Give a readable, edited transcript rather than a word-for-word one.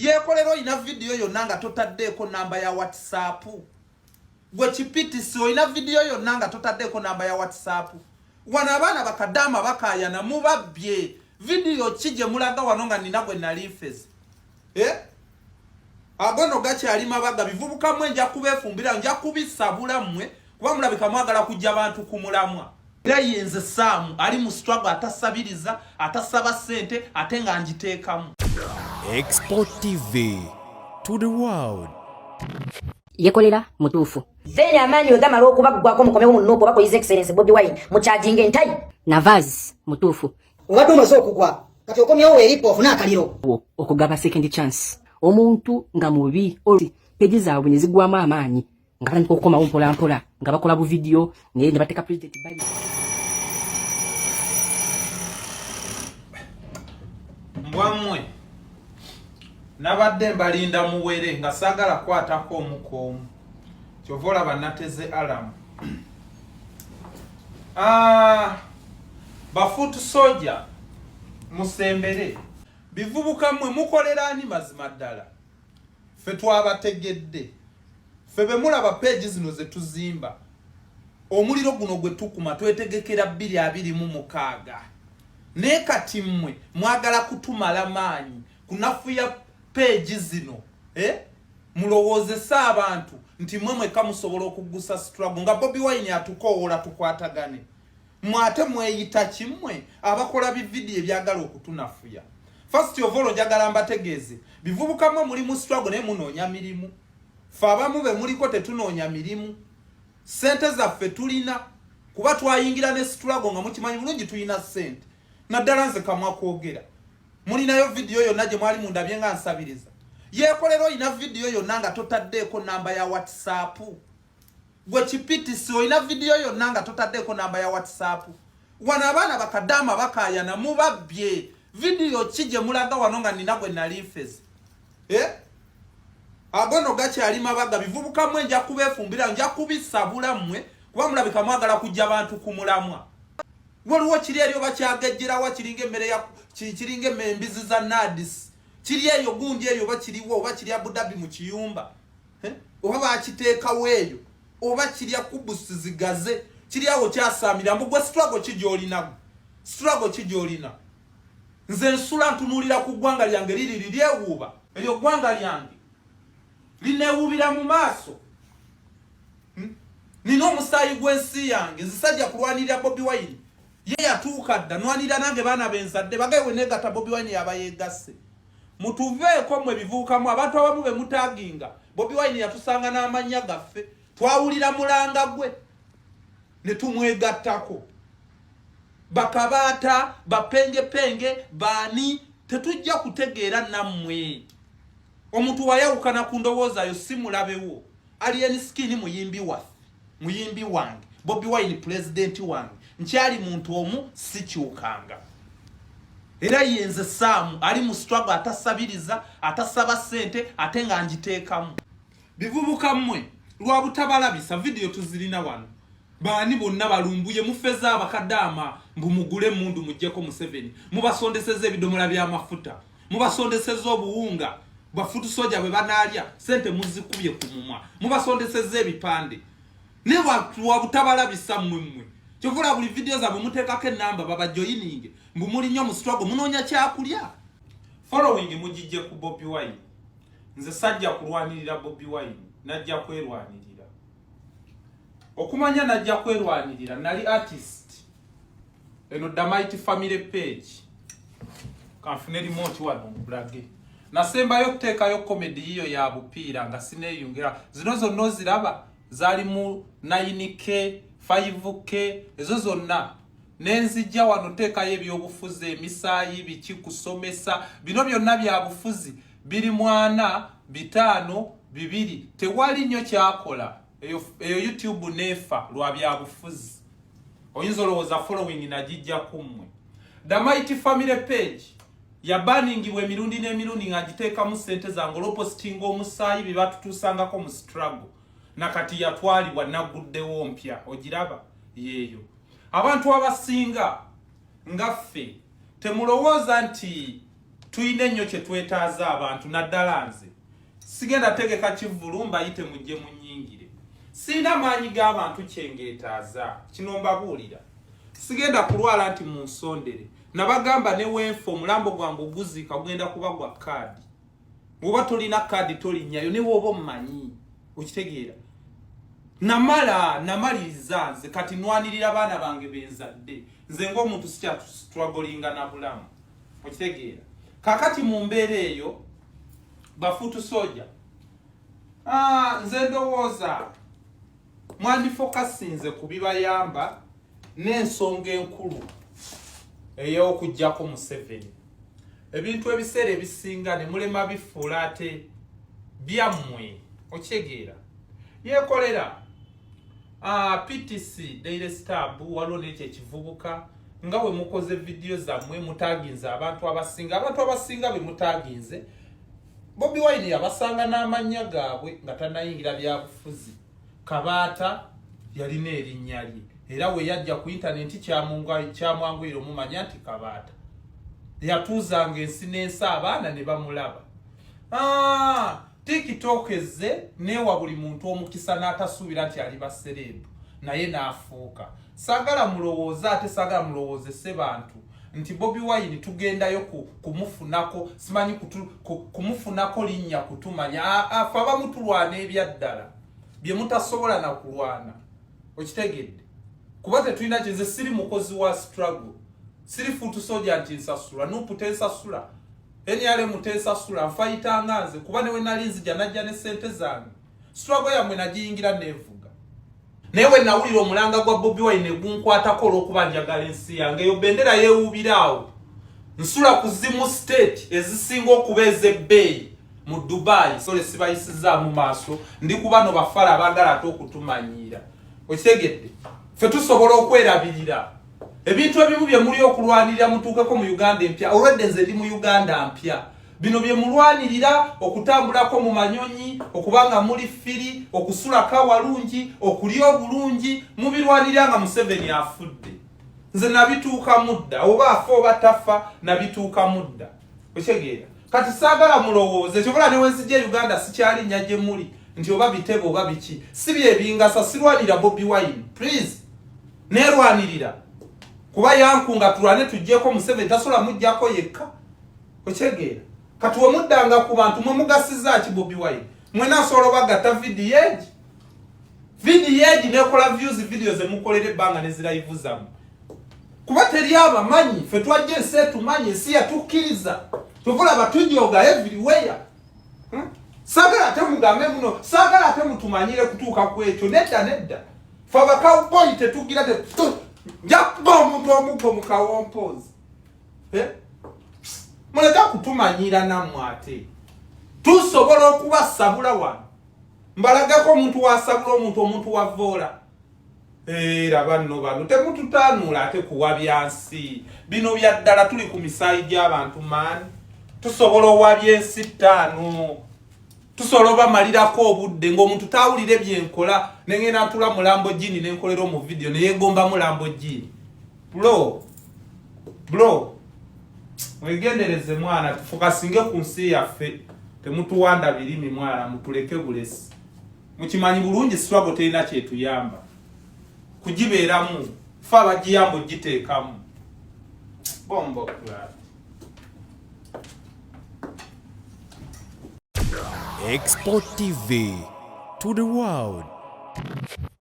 Yekolera ina video yonna nga totaddeko namba ya WhatsApp. Gwe kipitisi ina video yonna nga totaddeko namba ya WhatsApp. Wana abaana bakadama bakayana mubabbye. Video kije mulaga wano nga nina gwe nalifes. Agono gakyali mabaga bivubuka mwe nja kubefumbira nja kubisabula mmwe kuba mulabika mwagala kujja abantu kumulamwa. Era yenze Sam ali mu struggle atasabiriza atasaba sente ate nga njiteekamu. Export TV to the world. Yekolera mutuufu. Then amani ogamala okubagwako mukomewo mu nopo bako His Excellency Bobi Wine mu charging entai. Navaz mutuufu. Obadde omaze okugwa kati okomyewo eripo ofuna akaliro. Okugaba second chance. Omuntu nga mubi oli peji zaabwe nezigwamu amaanyi nga batandika okukomawo mpola mpola nga bakola bu video ne bateka president bali. Mbwamwe nabadde mbalinda muwere nga sagala kwatako omukoomu kyovola banateze alamu. Bafutu soja musembere bivubuka mwe mukolera ani mazima ddala. Ffe twabategedde ffe be mulaba page zino ze tuzimba omuliro guno gwe tukuma twetegekera 2026 ne kati mmwe mwagala kutumala maanyi kunafuya page zino mulowoozesa abantu nti mmwe kamusobola okugusa struggle nga Bobi Wine atukoola tukwatagane mwate mweyita kimwe abakola bividiyo ebyagala okutunafuya. First of all njagala mbategeeze bivubuka mwe muri mu struggle ne munoonya mirimu faba mube muliko tetunoonya mirimu sente zaffe tulina kuba twayingira ne struggle nga mukimanyi bulungi tulina sente naddala nze kamwa kwogera mulinayo video yonna gye mwali mundabye nga nsabiriza. Yekolera ina video yonna nga totaddeko namba ya WhatsApp. Gwe kipitisi ina video yonna nga totaddeko namba ya WhatsApp. Wana abaana bakadama bakayana mubabbye. Video kije mulaga wano nga nina gwe nalifes. Agono gakyali mabaga bivubuka mwe nja kubefumbira nja kubisabula mmwe kuba mulabika mwagala kujja abantu kumulamwa. Waliwo kiri eriyo bakyagejjera wa kiringa emmere ya kiringa embizi za Nadis. Kiri eyo gundi eyo bakiriwo oba kiri Abu Dhabi mu kiyumba. Oba bakiteekawo eyo oba kiri kubusi zigaze kiri awo kyasamira mbugwe struggle kijolina. Struggle kijolina. Nze nsula ntunulira ku ggwanga lyange liri lyewuuba eryo ggwanga lyange lineewuubira mu maaso. Nina omusaayi gw'ensi yange nzisajja kulwanirira Bobi Wine ye yatuuka dda nwanirira nange baana benzadde bagawe negata Bobi Wine yaba yegasse. Mutuveeko mwe bivuukamu abantu abamu be mutaaginga Bobi Wine yatusanga n'amannya gaffe twawulira mulanga gwe ne tumwegattako. Bakabata bapenge bani tetujja kutegeera nammwe. Omuntu wayawukana ku ndowooza yo simulabewo alien skin muyimbi waffe muyimbi wange Bobi Wine president wange nkyali muntu omu sikyukanga. Era yenze Sam ali mu struggle atasabiriza atasaba sente ate nga njiteekamu. Bivubuka mmwe lwa butabalabisa video tuzirina wano. Bani bonna balumbuye mufeza abakadama mbumugule mundu mujjeko mu 7 mubasondeseze ebidomola by'amafuta mubasondeseze obuwunga bafutu soja bwe banalya sente muzikubye ku mumwa mubasondeseze ebipande ne wa butabalabisa mmwe kyovula buli video zabwe muteekako enamba baba joining mbumuli nnyo mu struggle munoonya kyakulya. Following mujijje ku Bobi Wine nze sajja kulwanirira Bobi Wine najja kwerwanirira. Okumanya najja kwerwanirira nali artist eno Damaiti family page kanfune remote wano blage nasembayo okuteekayo comedy hiyo ya bupiira nga sineyongera zino zonna ziraba zali mu 9k 5k ezo zonna nenzijja wano teekayo ebyobufuzi emisaayi biki kusomesa bino byonna bya bufuzi biri mwana 5 2 tewali nnyo kyakola. Eyo YouTube nefa lwa byabufuzi oyinza olowooza following najijja kummwe. Damaiti family page yabaningibwa emirundi n'emirundi nga giteekamu ssente zange olwopostinga omusaayi bye batutuusangako mu struggle nakati yatwalibwa naguddewo mpya ogiraba yeeyo. Abantu abasinga ngaffe temulowooza nti tuyine nnyo kye twetaaza abantu naddala nze sigenda tegeka kivulumba yite mujje munyingire sina maanyi g'abantu kyengeetaaza kino mbabuulira sigenda kulwala nti munsondere nabagamba ne wenfo omulambo gwange oguziika gugenda kuba gwa kaadi bw'oba tolina kaadi tolinnyayo ne bw'oba omumanyi okitegeera namaliriza nze kati nwanirira abaana bange benzadde nze ng'omuntu sikyatwagolinga na bulamu okitegeera kakati mu mbeera eyo bafutu soja nze ndowooza mwandifokasinze ku bibayamba n'ensonga enkulu ey'okuggyako Museveni ebintu ebiseera ebisinga ne mulema bifuula ate byammwe okitegeera Yekolera PTC Daily Star waliwo n'ekyo ekivubuka nga bwe mukoze vidiyo zammwe mutaginze abantu abasinga be mutaginze Bobi Wine yabasanga n'amannya gaabwe nga tanayingira byabufuzi Kabaata yalina erinnya lye era we yajja ku intaneti kyamwanguyira omumanya nti Kabaata yatuuzanga ensi n'ensi abaana ne bamulaba TikTok ezze newa buli muntu omukisa n'atasuubira nti ali baserebu naye n'afuuka sagala mulowooza ate sagala mulowoozese bantu nti Bobi Wine tugendayo kumufunako simanyi kumufunako linnya kutumanya afa bamutulwana ebyaddala bye mutasobola na kulwana okitegedde kuba tetulina kinze siri mukozi wa struggle siri futu soja nti nsasula nuputensasula enyale mutensasula nfayitanga nze kuba newe nalinzija najja ne sente zange struggle yamwe nagiyingira nevuga newe nawulira omulanga gwa Bobi Wine gunkwatako olw'okuba njagala ensi yange eyo bendera yeewuubiraawo nsula ku zimu state ezisinga okuba ez'ebbeeyi mu Dubai sole sibayisiza mu maaso ndi kubano bafala abagala ate okutumanyiira okitegedde ffe tusobola okwerabirira ebintu ebimu bye muli okulwanirira mutuukeko mu Uganda empya olwedde nze ndi mu Uganda mpya bino bye mulwanirira okutambulako mu manyonyi okubanga muli firi okusulako awalungi okulya obulungi mubirwanirira nga Museveni afudde nze nabituuka mudda oba afa oba tafa nabituuka mudda okitegeera kati saagala mulowooze kyobola newenzija Uganda sikyali nnya gye muli nti oba bitebe oba biki si byebingasa sirwanira Bobi Wine please nerwanirira kuba yankunga tulwane tujjeko Museveni tasobola mujjako yekka okitegeera kati wemuddanga ku bantu mwe mugasiza ki Bobi Wine mwena asobola bagatta vidiyeegi nekola views video zemukolera ebbanga nezirayivu zammwe kuba teri abamanyi ffe twajja ensi etumanyi ensi yatukkiriza tuvula batujooga everywhere saagala ate mugambe muno saagala ate mutumanyire kutuuka ku ekyo nedda fe abakawboyi tetugira njakuba omuntu omuggo mu kawompozi muleka kutumanyira nammwe ate tusobola okubasabula wano mbalagako omuntu wasabula omuntu wavoola era bano temututanuula ate kuwa byansi bino byaddala tuli ku misaayi gy'abantu maani tusobola owabya ensi 5 tusobola obamalirako obudde ng'omuntu tawulire byenkola nengenda ntula mu Lamborghini nenkolera mu video neyegomba mu Lamborghini bro mwegendereze mwana tufokasinge ku nsi yaffe temutuwanda birimi mwana mutuleke bulesi mukimanyi bulungi struggle terina kyetuyamba kugibeeramu fa abagiyambo giteekamu bombo kula Export TV to the world.